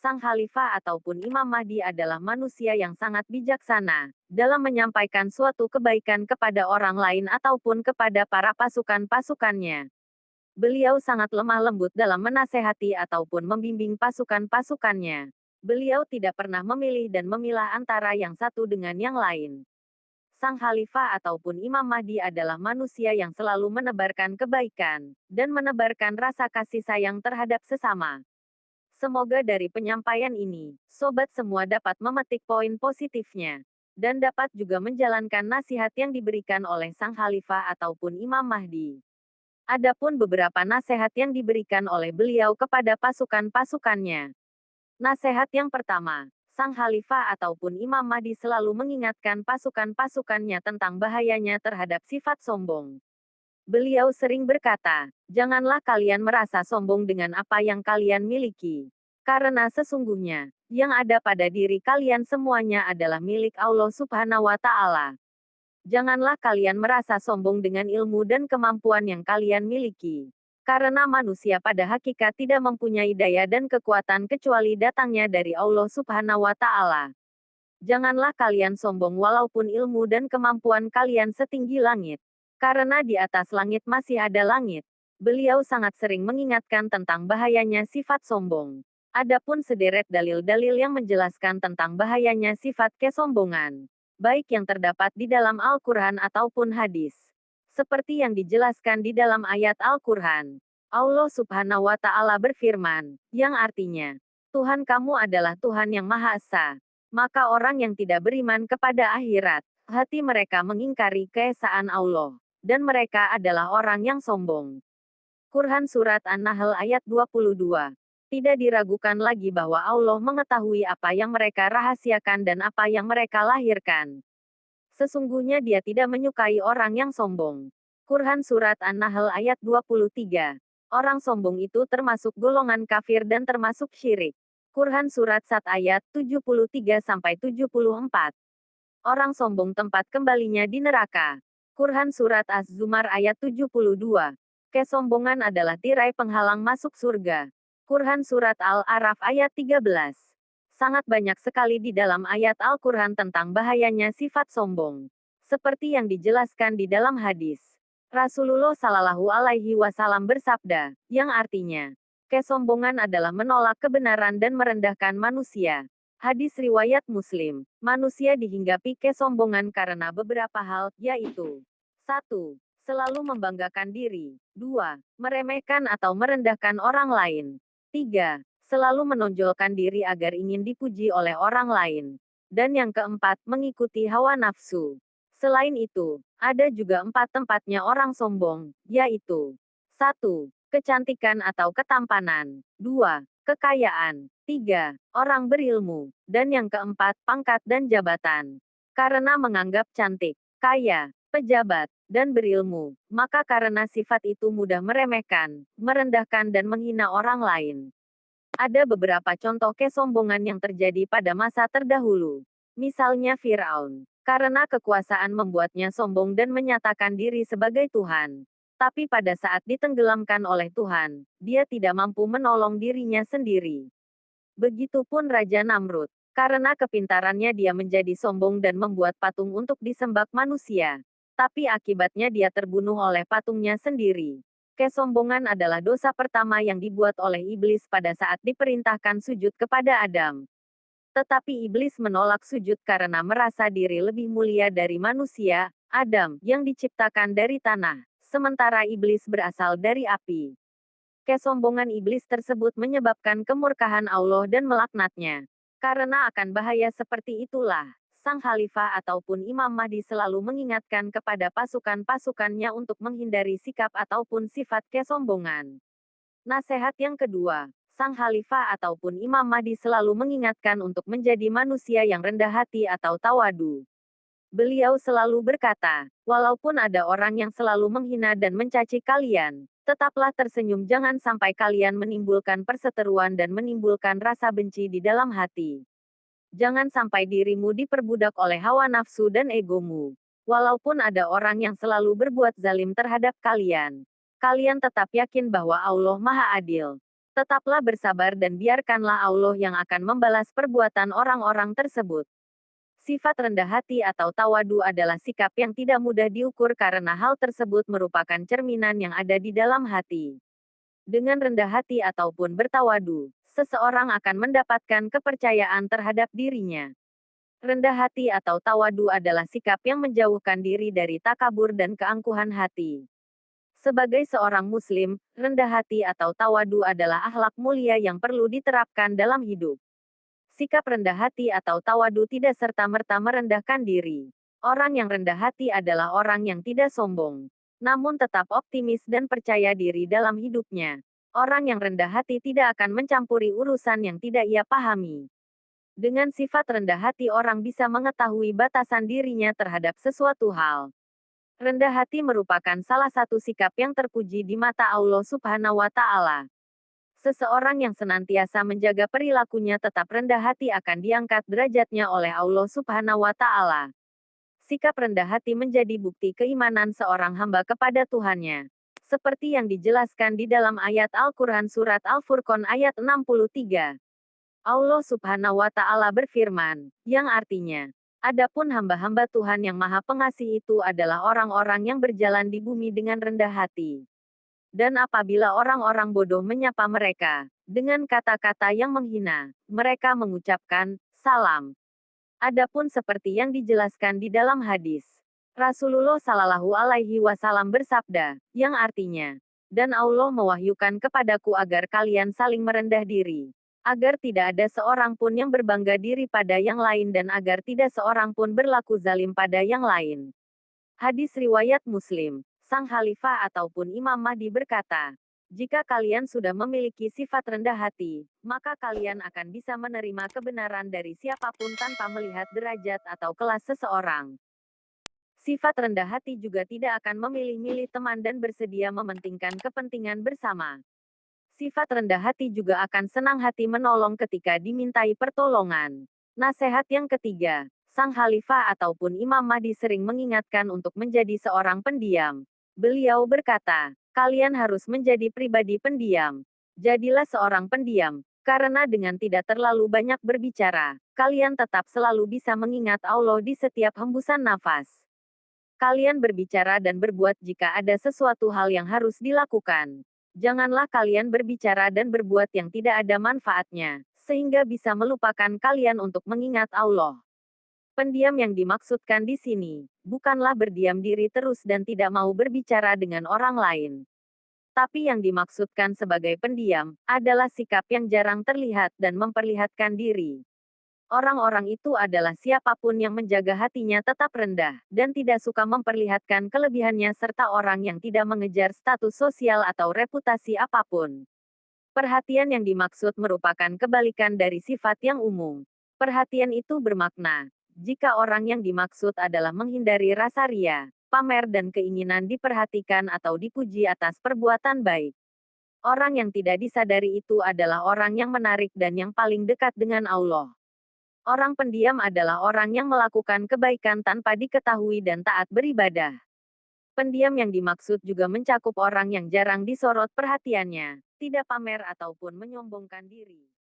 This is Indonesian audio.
Sang Khalifah ataupun Imam Mahdi adalah manusia yang sangat bijaksana dalam menyampaikan suatu kebaikan kepada orang lain ataupun kepada para pasukan-pasukannya. Beliau sangat lemah lembut dalam menasehati ataupun membimbing pasukan-pasukannya. Beliau tidak pernah memilih dan memilah antara yang satu dengan yang lain. Sang Khalifah ataupun Imam Mahdi adalah manusia yang selalu menebarkan kebaikan dan menebarkan rasa kasih sayang terhadap sesama. Semoga dari penyampaian ini, sobat semua dapat memetik poin positifnya dan dapat juga menjalankan nasihat yang diberikan oleh Sang Khalifah ataupun Imam Mahdi. Adapun beberapa nasihat yang diberikan oleh beliau kepada pasukan-pasukannya. Nasihat yang pertama, Sang Khalifah ataupun Imam Mahdi selalu mengingatkan pasukan-pasukannya tentang bahayanya terhadap sifat sombong. Beliau sering berkata, "Janganlah kalian merasa sombong dengan apa yang kalian miliki. Karena sesungguhnya, yang ada pada diri kalian semuanya adalah milik Allah Subhanahu wa Ta'ala. Janganlah kalian merasa sombong dengan ilmu dan kemampuan yang kalian miliki. Karena manusia pada hakikat tidak mempunyai daya dan kekuatan kecuali datangnya dari Allah Subhanahu wa Ta'ala. Janganlah kalian sombong walaupun ilmu dan kemampuan kalian setinggi langit. Karena di atas langit masih ada langit." Beliau sangat sering mengingatkan tentang bahayanya sifat sombong. Adapun sederet dalil-dalil yang menjelaskan tentang bahayanya sifat kesombongan, baik yang terdapat di dalam Al-Quran ataupun hadis. Seperti yang dijelaskan di dalam ayat Al-Quran. Allah Subhanahu wa Ta'ala berfirman, yang artinya, Tuhan kamu adalah Tuhan yang Maha Esa. Maka orang yang tidak beriman kepada akhirat, hati mereka mengingkari keesaan Allah. Dan mereka adalah orang yang sombong. Quran Surat An-Nahl ayat 22. Tidak diragukan lagi bahwa Allah mengetahui apa yang mereka rahasiakan dan apa yang mereka lahirkan. Sesungguhnya Dia tidak menyukai orang yang sombong. Quran Surat An-Nahl ayat 23. Orang sombong itu termasuk golongan kafir dan termasuk syirik. Quran Surat Sad ayat 73-74. Orang sombong tempat kembalinya di neraka. Quran Surat Az-Zumar ayat 72. Kesombongan adalah tirai penghalang masuk surga. Quran Surat Al-A'raf ayat 13. Sangat banyak sekali di dalam ayat Al-Quran tentang bahayanya sifat sombong. Seperti yang dijelaskan di dalam hadis. Rasulullah Shallallahu Alaihi Wasallam bersabda, yang artinya, kesombongan adalah menolak kebenaran dan merendahkan manusia. Hadis riwayat Muslim, manusia dihinggapi kesombongan karena beberapa hal, yaitu 1. Selalu membanggakan diri. 2. Meremehkan atau merendahkan orang lain. 3. Selalu menonjolkan diri agar ingin dipuji oleh orang lain. Dan yang keempat, mengikuti hawa nafsu. Selain itu, ada juga 4 tempatnya orang sombong, yaitu 1. Kecantikan atau ketampanan. 2. Kekayaan. 3. Orang berilmu. Dan yang keempat, pangkat dan jabatan. Karena menganggap cantik, kaya, pejabat, dan berilmu, maka karena sifat itu mudah meremehkan, merendahkan dan menghina orang lain. Ada beberapa contoh kesombongan yang terjadi pada masa terdahulu. Misalnya Firaun. Karena kekuasaan membuatnya sombong dan menyatakan diri sebagai Tuhan. Tapi pada saat ditenggelamkan oleh Tuhan, dia tidak mampu menolong dirinya sendiri. Begitupun Raja Namrud. Karena kepintarannya dia menjadi sombong dan membuat patung untuk disembah manusia. Tapi akibatnya dia terbunuh oleh patungnya sendiri. Kesombongan adalah dosa pertama yang dibuat oleh iblis pada saat diperintahkan sujud kepada Adam. Tetapi iblis menolak sujud karena merasa diri lebih mulia dari manusia, Adam, yang diciptakan dari tanah, sementara iblis berasal dari api. Kesombongan iblis tersebut menyebabkan kemurkaan Allah dan melaknatnya. Karena akan bahaya seperti itulah, Sang Khalifah ataupun Imam Mahdi selalu mengingatkan kepada pasukan-pasukannya untuk menghindari sikap ataupun sifat kesombongan. Nasihat yang kedua, Sang Khalifah ataupun Imam Mahdi selalu mengingatkan untuk menjadi manusia yang rendah hati atau tawadu. Beliau selalu berkata, walaupun ada orang yang selalu menghina dan mencaci kalian, tetaplah tersenyum, jangan sampai kalian menimbulkan perseteruan dan menimbulkan rasa benci di dalam hati. Jangan sampai dirimu diperbudak oleh hawa nafsu dan egomu. Walaupun ada orang yang selalu berbuat zalim terhadap kalian, kalian tetap yakin bahwa Allah Maha Adil. Tetaplah bersabar dan biarkanlah Allah yang akan membalas perbuatan orang-orang tersebut. Sifat rendah hati atau tawadu adalah sikap yang tidak mudah diukur karena hal tersebut merupakan cerminan yang ada di dalam hati. Dengan rendah hati ataupun bertawadu, seseorang akan mendapatkan kepercayaan terhadap dirinya. Rendah hati atau tawadu adalah sikap yang menjauhkan diri dari takabur dan keangkuhan hati. Sebagai seorang muslim, rendah hati atau tawadu adalah akhlak mulia yang perlu diterapkan dalam hidup. Sikap rendah hati atau tawadu tidak serta-merta merendahkan diri. Orang yang rendah hati adalah orang yang tidak sombong, namun tetap optimis dan percaya diri dalam hidupnya. Orang yang rendah hati tidak akan mencampuri urusan yang tidak ia pahami. Dengan sifat rendah hati orang bisa mengetahui batasan dirinya terhadap sesuatu hal. Rendah hati merupakan salah satu sikap yang terpuji di mata Allah Subhanahu wa Ta'ala. Seseorang yang senantiasa menjaga perilakunya tetap rendah hati akan diangkat derajatnya oleh Allah Subhanahu wa Ta'ala. Sikap rendah hati menjadi bukti keimanan seorang hamba kepada Tuhannya. Seperti yang dijelaskan di dalam ayat Al-Quran Surat Al-Furqan ayat 63. Allah Subhanahu wa Ta'ala berfirman, yang artinya, adapun hamba-hamba Tuhan yang Maha Pengasih itu adalah orang-orang yang berjalan di bumi dengan rendah hati. Dan apabila orang-orang bodoh menyapa mereka dengan kata-kata yang menghina, mereka mengucapkan salam. Adapun seperti yang dijelaskan di dalam hadis, Rasulullah Shallallahu Alaihi Wasallam bersabda, yang artinya, dan Allah mewahyukan kepadaku agar kalian saling merendah diri, agar tidak ada seorang pun yang berbangga diri pada yang lain dan agar tidak seorang pun berlaku zalim pada yang lain. Hadis riwayat Muslim. Sang Khalifah ataupun Imam Mahdi berkata, jika kalian sudah memiliki sifat rendah hati, maka kalian akan bisa menerima kebenaran dari siapapun tanpa melihat derajat atau kelas seseorang. Sifat rendah hati juga tidak akan memilih-milih teman dan bersedia mementingkan kepentingan bersama. Sifat rendah hati juga akan senang hati menolong ketika dimintai pertolongan. Nasihat yang ketiga, Sang Khalifah ataupun Imam Mahdi sering mengingatkan untuk menjadi seorang pendiam. Beliau berkata, kalian harus menjadi pribadi pendiam. Jadilah seorang pendiam, karena dengan tidak terlalu banyak berbicara, kalian tetap selalu bisa mengingat Allah di setiap hembusan nafas. Kalian berbicara dan berbuat jika ada sesuatu hal yang harus dilakukan. Janganlah kalian berbicara dan berbuat yang tidak ada manfaatnya, sehingga bisa melupakan kalian untuk mengingat Allah. Pendiam yang dimaksudkan di sini, bukanlah berdiam diri terus dan tidak mau berbicara dengan orang lain. Tapi yang dimaksudkan sebagai pendiam, adalah sikap yang jarang terlihat dan memperlihatkan diri. Orang-orang itu adalah siapapun yang menjaga hatinya tetap rendah, dan tidak suka memperlihatkan kelebihannya serta orang yang tidak mengejar status sosial atau reputasi apapun. Perhatian yang dimaksud merupakan kebalikan dari sifat yang umum. Perhatian itu bermakna, jika orang yang dimaksud adalah menghindari rasa ria, pamer dan keinginan diperhatikan atau dipuji atas perbuatan baik. Orang yang tidak disadari itu adalah orang yang menarik dan yang paling dekat dengan Allah. Orang pendiam adalah orang yang melakukan kebaikan tanpa diketahui dan taat beribadah. Pendiam yang dimaksud juga mencakup orang yang jarang disorot perhatiannya, tidak pamer ataupun menyombongkan diri.